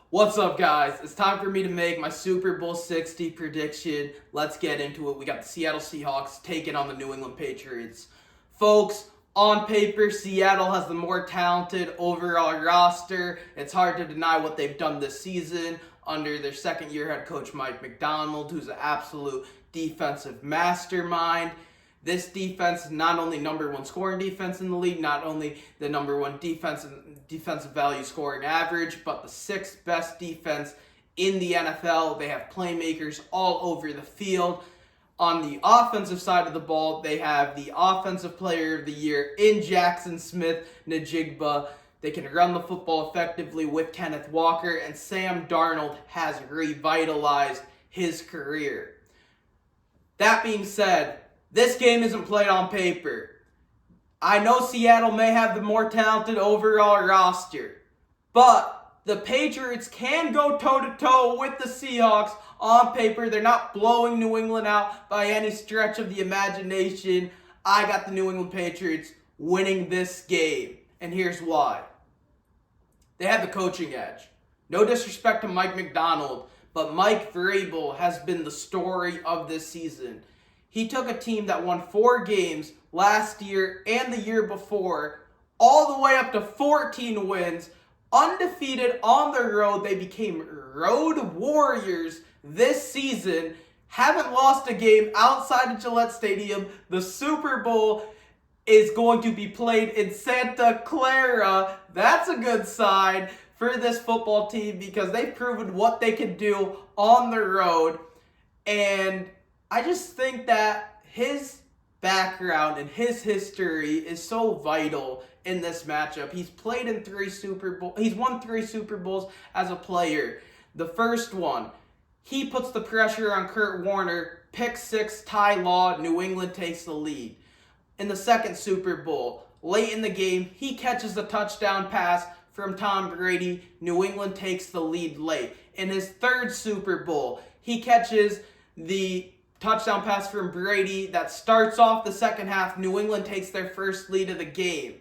What's up, guys? It's time for me to make my Super Bowl 60 prediction. Let's get into it. We got the Seattle Seahawks taking on the New England Patriots. Folks, on paper, Seattle has the more talented overall roster. It's hard to deny what they've done this season under their second-year head coach Mike Macdonald, who's an absolute defensive mastermind. This defense is not only number one scoring defense in the league, not only the number one defensive value scoring average, but the sixth best defense in the NFL. They have playmakers all over the field. On the offensive side of the ball, they have the Offensive Player of the Year in Jackson Smith-Njigba. They can run the football effectively with Kenneth Walker, and Sam Darnold has revitalized his career. That being said, this game isn't played on paper. I know Seattle may have the more talented overall roster, but the Patriots can go toe-to-toe with the Seahawks on paper. They're not blowing New England out by any stretch of the imagination. I got the New England Patriots winning this game, and here's why. They have the coaching edge. No disrespect to Mike Macdonald, but Mike Vrabel has been the story of this season. He took a team that won 4 games last year and the year before, all the way up to 14 wins, undefeated on the road. They became road warriors this season, haven't lost a game outside of Gillette Stadium. The Super Bowl is going to be played in Santa Clara. That's a good sign for this football team because they've proven what they can do on the road. And I just think that his background and his history is so vital in this matchup. He's played in 3 Super Bowls. He's won 3 Super Bowls as a player. The first one, he puts the pressure on Kurt Warner, pick 6, Ty Law, New England takes the lead. In the second Super Bowl, late in the game, he catches the touchdown pass from Tom Brady. New England takes the lead late. In his third Super Bowl, he catches the touchdown pass from Brady that starts off the second half. New England takes their first lead of the game.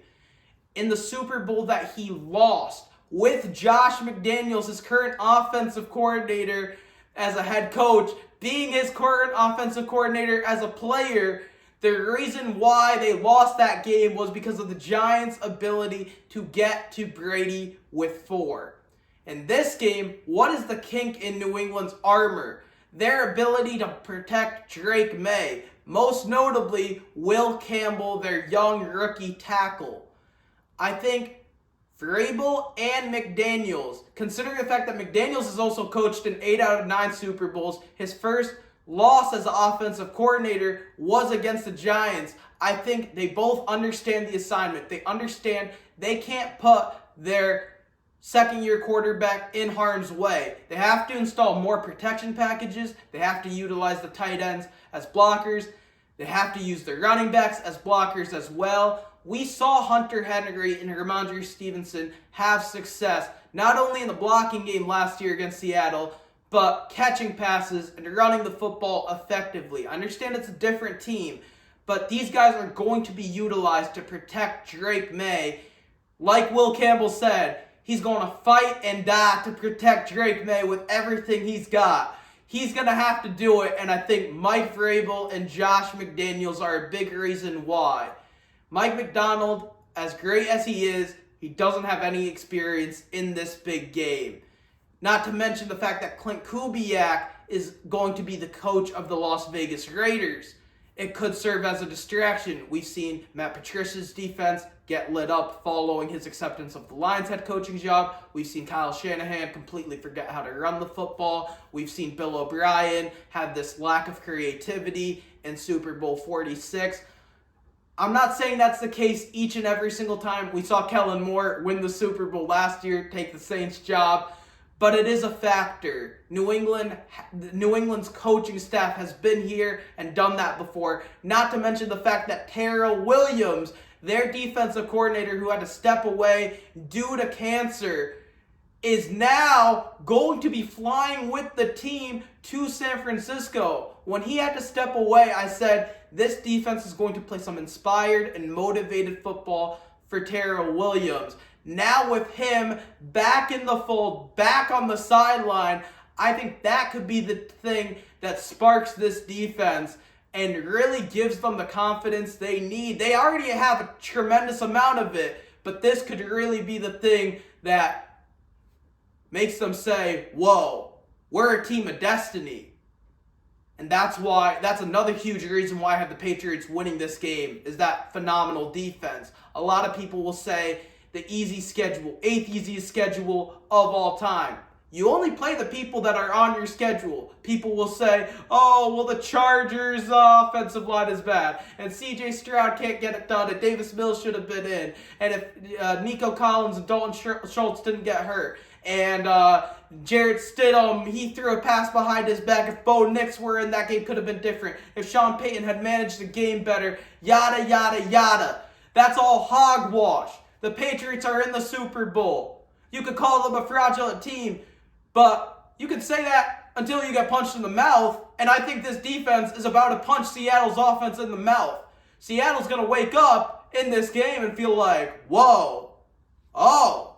In the Super Bowl that he lost with Josh McDaniels, his current offensive coordinator as a head coach, being his current offensive coordinator as a player, the reason why they lost that game was because of the Giants' ability to get to Brady with 4. In this game, what is the kink in New England's armor? Their ability to protect Drake May, most notably Will Campbell, their young rookie tackle. I think Vrabel and McDaniels, considering the fact that McDaniels has also coached in 8 out of 9 Super Bowls, his first loss as an offensive coordinator was against the Giants. I think they both understand the assignment. They understand they can't put their second-year quarterback in harm's way. They have to install more protection packages. They have to utilize the tight ends as blockers. They have to use the running backs as blockers as well. We saw Hunter Henry and Ramondre Stevenson have success, not only in the blocking game last year against Seattle, but catching passes and running the football effectively. I understand it's a different team, but these guys are going to be utilized to protect Drake May. Like Will Campbell said, he's going to fight and die to protect Drake May with everything he's got. He's going to have to do it, and I think Mike Vrabel and Josh McDaniels are a big reason why. Mike Macdonald, as great as he is, he doesn't have any experience in this big game. Not to mention the fact that Clint Kubiak is going to be the coach of the Las Vegas Raiders. It could serve as a distraction. We've seen Matt Patricia's defense get lit up following his acceptance of the Lions head coaching job. We've seen Kyle Shanahan completely forget how to run the football. We've seen Bill O'Brien have this lack of creativity in Super Bowl 46. I'm not saying that's the case each and every single time. We saw Kellen Moore win the Super Bowl last year, take the Saints job. But it is a factor. New England's coaching staff has been here and done that before. Not to mention the fact that Terrell Williams, their defensive coordinator who had to step away due to cancer, is now going to be flying with the team to San Francisco. When he had to step away, I said, this defense is going to play some inspired and motivated football for Terrell Williams. Now with him back in the fold, back on the sideline, I think that could be the thing that sparks this defense and really gives them the confidence they need. They already have a tremendous amount of it, but this could really be the thing that makes them say, whoa, we're a team of destiny. And that's another huge reason why I have the Patriots winning this game, is that phenomenal defense. A lot of people will say the easy schedule, 8th easiest schedule of all time. You only play the people that are on your schedule. People will say, oh, well, the Chargers' offensive line is bad, and C.J. Stroud can't get it done, and Davis Mills should have been in, and if Nico Collins and Dalton Schultz didn't get hurt, and Jarrett Stidham, he threw a pass behind his back. If Bo Nix were in, that game could have been different. If Sean Payton had managed the game better, yada, yada, yada. That's all hogwash. The Patriots are in the Super Bowl. You could call them a fraudulent team, but you could say that until you get punched in the mouth, and I think this defense is about to punch Seattle's offense in the mouth. Seattle's going to wake up in this game and feel like, whoa, oh,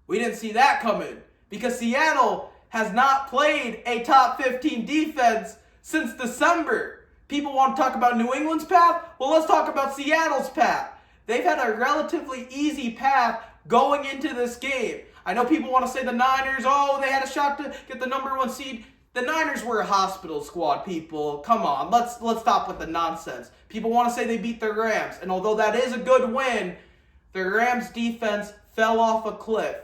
we didn't see that coming. Because Seattle has not played a top 15 defense since December. People want to talk about New England's path? Well, let's talk about Seattle's path. They've had a relatively easy path going into this game. I know people want to say the Niners, oh, they had a shot to get the number 1 seed. The Niners were a hospital squad, people. Come on, let's stop with the nonsense. People want to say they beat the Rams, and although that is a good win, the Rams' defense fell off a cliff.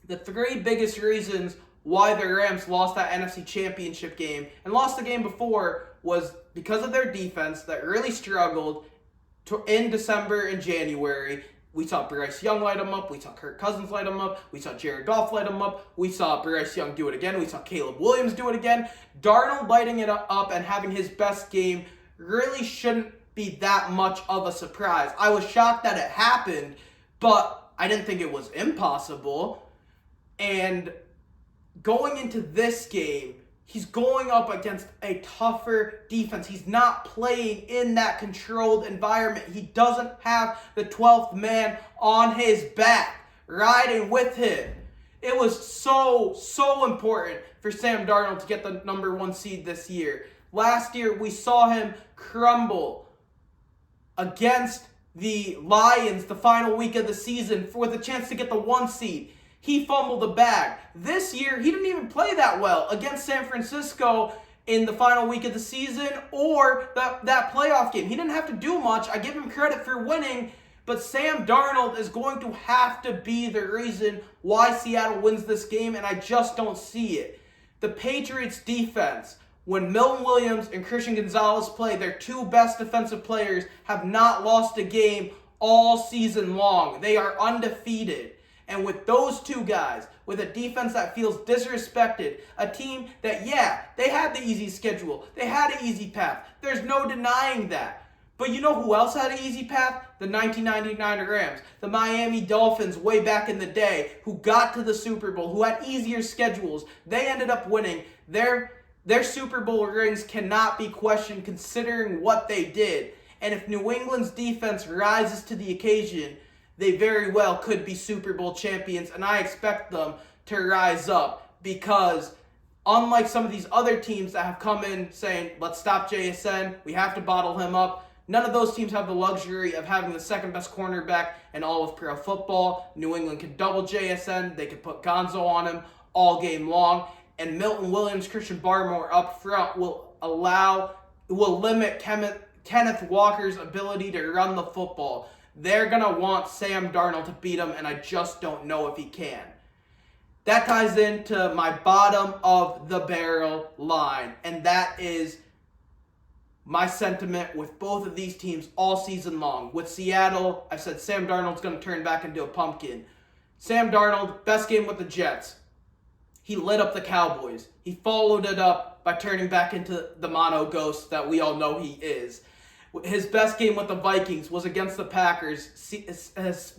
The 3 biggest reasons why the Rams lost that NFC Championship game and lost the game before was because of their defense that really struggled in December and January. We saw Bryce Young light them up. We saw Kirk Cousins light them up. We saw Jared Goff light them up. We saw Bryce Young do it again. We saw Caleb Williams do it again. Darnold lighting it up and having his best game really shouldn't be that much of a surprise. I was shocked that it happened, but I didn't think it was impossible. And going into this game, he's going up against a tougher defense. He's not playing in that controlled environment. He doesn't have the 12th man on his back, riding with him. It was so important for Sam Darnold to get the number 1 seed this year. Last year, we saw him crumble against the Lions the final week of the season with a chance to get the 1 seed. He fumbled the bag. This year, he didn't even play that well against San Francisco in the final week of the season or that playoff game. He didn't have to do much. I give him credit for winning, but Sam Darnold is going to have to be the reason why Seattle wins this game, and I just don't see it. The Patriots defense, when Milton Williams and Christian Gonzalez play, their 2 best defensive players have not lost a game all season long. They are undefeated. And with those 2 guys, with a defense that feels disrespected, a team that, yeah, they had the easy schedule, they had an easy path. There's no denying that. But you know who else had an easy path? The 1999 Rams, the Miami Dolphins way back in the day, who got to the Super Bowl, who had easier schedules. They ended up winning. Their Super Bowl rings cannot be questioned considering what they did. And if New England's defense rises to the occasion, they very well could be Super Bowl champions, and I expect them to rise up because unlike some of these other teams that have come in saying, let's stop JSN, we have to bottle him up, none of those teams have the luxury of having the 2nd best cornerback in all of pro football. New England can double JSN, they can put Gonzo on him all game long, and Milton Williams, Christian Barmore up front will limit Kenneth Walker's ability to run the football. They're going to want Sam Darnold to beat him, and I just don't know if he can. That ties into my bottom of the barrel line, and that is my sentiment with both of these teams all season long. With Seattle, I said Sam Darnold's going to turn back into a pumpkin. Sam Darnold, best game with the Jets. He lit up the Cowboys. He followed it up by turning back into the mono ghost that we all know he is. His best game with the Vikings was against the Packers.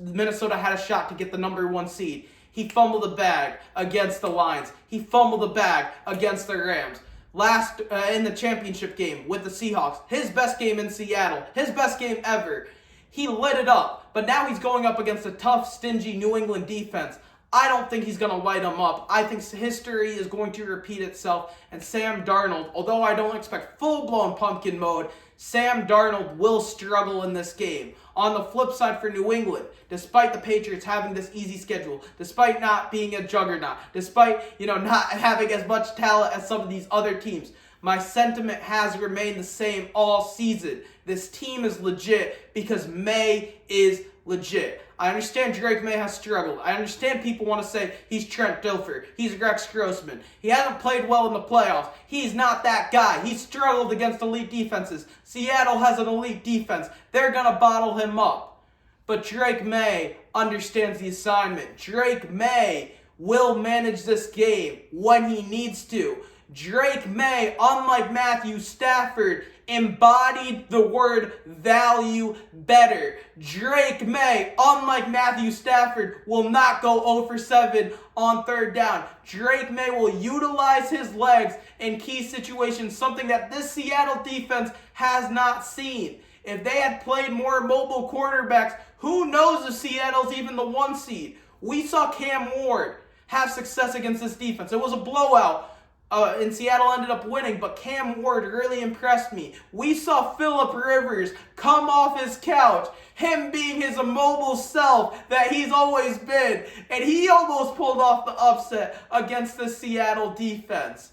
Minnesota had a shot to get the number 1 seed. He fumbled the bag against the Lions. He fumbled the bag against the Rams. In the championship game with the Seahawks, his best game in Seattle, his best game ever. he lit it up. But now he's going up against a tough, stingy New England defense. I don't think he's going to light him up. I think history is going to repeat itself. And Sam Darnold, although I don't expect full-blown pumpkin mode, Sam Darnold will struggle in this game. On the flip side for New England, despite the Patriots having this easy schedule, despite not being a juggernaut, despite, not having as much talent as some of these other teams, my sentiment has remained the same all season. This team is legit because May is legit. I understand Drake May has struggled. I understand people want to say he's Trent Dilfer. He's Rex Grossman. He hasn't played well in the playoffs. He's not that guy. He's struggled against elite defenses. Seattle has an elite defense. They're going to bottle him up. But Drake May understands the assignment. Drake May will manage this game when he needs to. Drake May, unlike Matthew Stafford, embodied the word value better. Drake May, unlike Matthew Stafford, will not go 0 for 7 on third down. Drake May will utilize his legs in key situations, something that this Seattle defense has not seen. If they had played more mobile quarterbacks, who knows if Seattle's even the 1 seed? We saw Cam Ward have success against this defense. It was a blowout. And Seattle ended up winning, but Cam Ward really impressed me. We saw Phillip Rivers come off his couch, him being his immobile self that he's always been, and he almost pulled off the upset against the Seattle defense.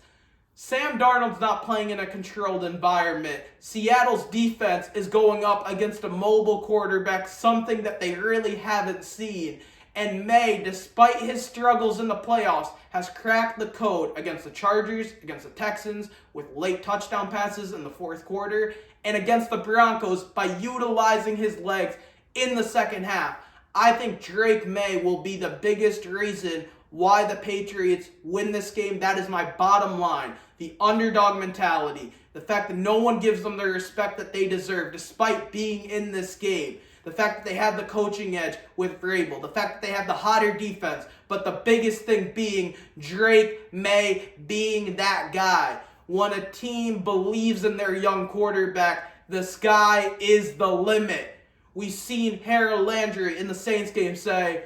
Sam Darnold's not playing in a controlled environment. Seattle's defense is going up against a mobile quarterback, something that they really haven't seen. And May, despite his struggles in the playoffs, has cracked the code against the Chargers, against the Texans, with late touchdown passes in the fourth quarter, and against the Broncos by utilizing his legs in the second half. I think Drake May will be the biggest reason why the Patriots win this game. That is my bottom line. The underdog mentality. The fact that no one gives them the respect that they deserve despite being in this game. The fact that they have the coaching edge with Vrabel. The fact that they have the hotter defense. But the biggest thing being Drake May being that guy. When a team believes in their young quarterback, the sky is the limit. We've seen Harold Landry in the Saints game say,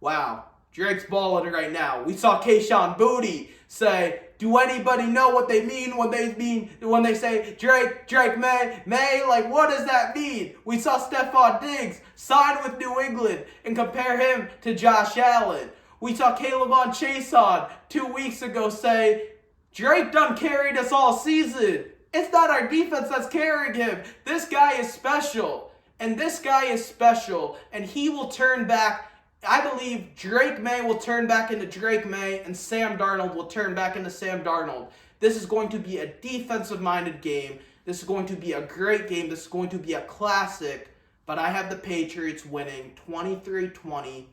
wow, Drake's balling right now. We saw Kayshon Boutte say, do anybody know what they mean when they say Drake May? Like, what does that mean? We saw Stephon Diggs sign with New England and compare him to Josh Allen. We saw Caleb Chason 2 weeks ago say, Drake done carried us all season. It's not our defense that's carrying him. This guy is special. And this guy is special. And he will turn back. I believe Drake May will turn back into Drake May, and Sam Darnold will turn back into Sam Darnold. This is going to be a defensive-minded game. This is going to be a great game. This is going to be a classic. But I have the Patriots winning 23-20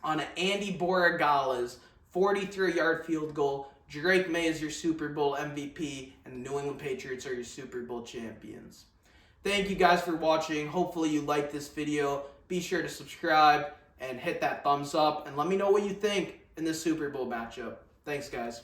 on an Andy Borregala's 43-yard field goal. Drake May is your Super Bowl MVP, and the New England Patriots are your Super Bowl champions. Thank you guys for watching. Hopefully you liked this video. Be sure to subscribe and hit that thumbs up, and let me know what you think in this Super Bowl matchup. Thanks, guys.